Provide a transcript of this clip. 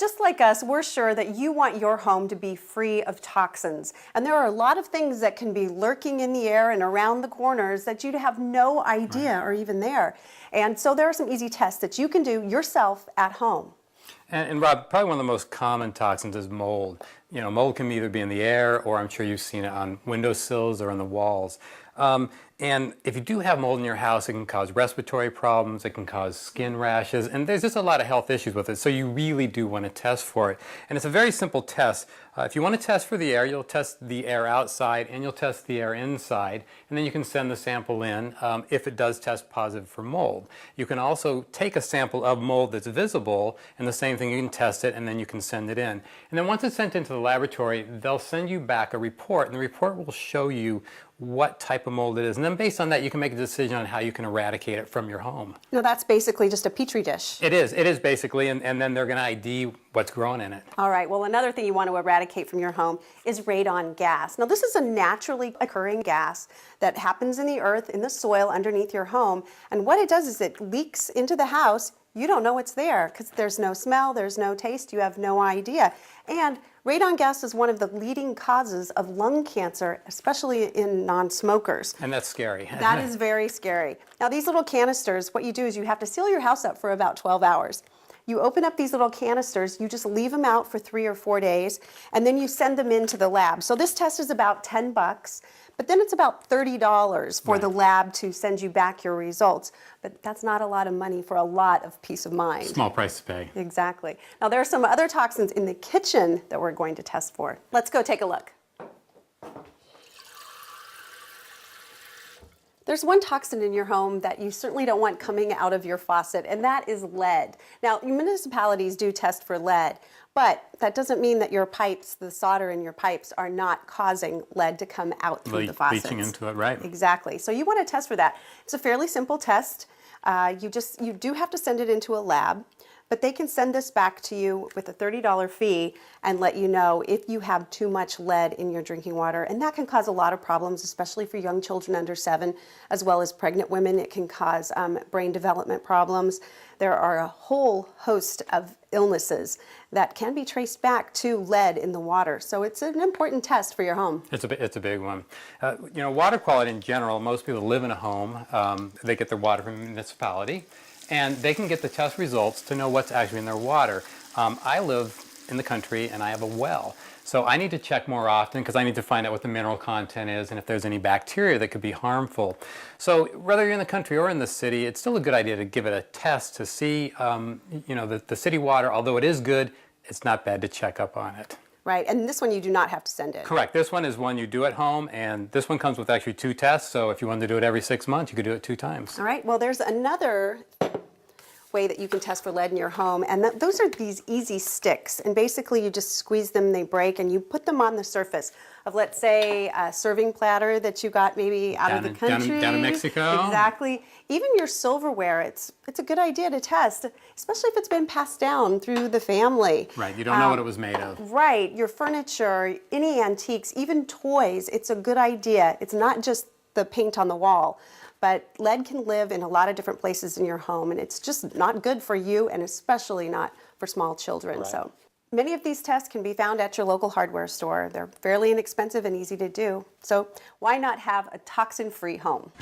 Just like us, we're sure that you want your home to be free of toxins. And there are a lot of things that can be lurking in the air and around the corners that you'd have no idea are even there. And so there are some easy tests that you can do yourself at home. And Rob, probably one of the most common toxins is mold. You know, mold can either be in the air, or I'm sure you've seen it on windowsills or on the walls. And if you do have mold in your house, it can cause respiratory problems, it can cause skin rashes, and there's just a lot of health issues with it, so you really do want to test for it. And it's a very simple test. If you want to test for the air, you'll test the air outside and you'll test the air inside, and then you can send the sample in if it does test positive for mold. You can also take a sample of mold that's visible, and the same thing, you can test it and then you can send it in. And then once it's sent into the laboratory, they'll send you back a report, and the report will show you what type of mold it is. And then based on that, you can make a decision on how you can eradicate it from your home. No, that's basically just a petri dish. It is basically, and then they're going to ID what's growing in it. All right, well, another thing you want to eradicate from your home is radon gas. Now, this is a naturally occurring gas that happens in the earth, in the soil underneath your home. And what it does is it leaks into the house. You don't know it's there because there's no smell, there's no taste, you have no idea. And radon gas is one of the leading causes of lung cancer, especially in non-smokers. And that's scary. That is very scary. Now, these little canisters, what you do is you have to seal your house up for about 12 hours. You open up these little canisters, you just leave them out for 3 or 4 days, and then you send them into the lab. So this test is about $10, but then it's about $30 for the lab to send you back your results. But that's not a lot of money for a lot of peace of mind. Small price to pay. Exactly. Now, there are some other toxins in the kitchen that we're going to test for. Let's go take a look. There's one toxin in your home that you certainly don't want coming out of your faucet, and that is lead. Now, municipalities do test for lead, but that doesn't mean that your pipes, the solder in your pipes, are not causing lead to come out through the faucets. Leaching into it, right? Exactly. So you want to test for that. It's a fairly simple test. You do have to send it into a lab, but they can send this back to you with a $30 fee and let you know if you have too much lead in your drinking water. And that can cause a lot of problems, especially for young children under 7, as well as pregnant women. It can cause brain development problems. There are a whole host of illnesses that can be traced back to lead in the water. So it's an important test for your home. It's a big one. You know, water quality in general, most people live in a home. They get their water from a municipality, and they can get the test results to know what's actually in their water. I live in the country and I have a well, so I need to check more often because I need to find out what the mineral content is and if there's any bacteria that could be harmful. So whether you're in the country or in the city, it's still a good idea to give it a test to see, you know, the city water, although it is good, it's not bad to check up on it. Right, and this one you do not have to send in. Correct. This one is one you do at home, and this one comes with actually 2 tests, so if you wanted to do it every 6 months, you could do it 2 times. All right, well, there's another way that you can test for lead in your home, and those are these easy sticks, and basically you just squeeze them, they break, and you put them on the surface of, let's say, a serving platter that you got maybe out of the country. Down in Mexico. Exactly. Even your silverware, it's a good idea to test, especially if it's been passed down through the family. Right, you don't know what it was made of. Right, your furniture, any antiques, even toys, it's a good idea. It's not just the paint on the wall. But lead can live in a lot of different places in your home, and it's just not good for you, and especially not for small children. Right. So many of these tests can be found at your local hardware store. They're fairly inexpensive and easy to do. So why not have a toxin-free home?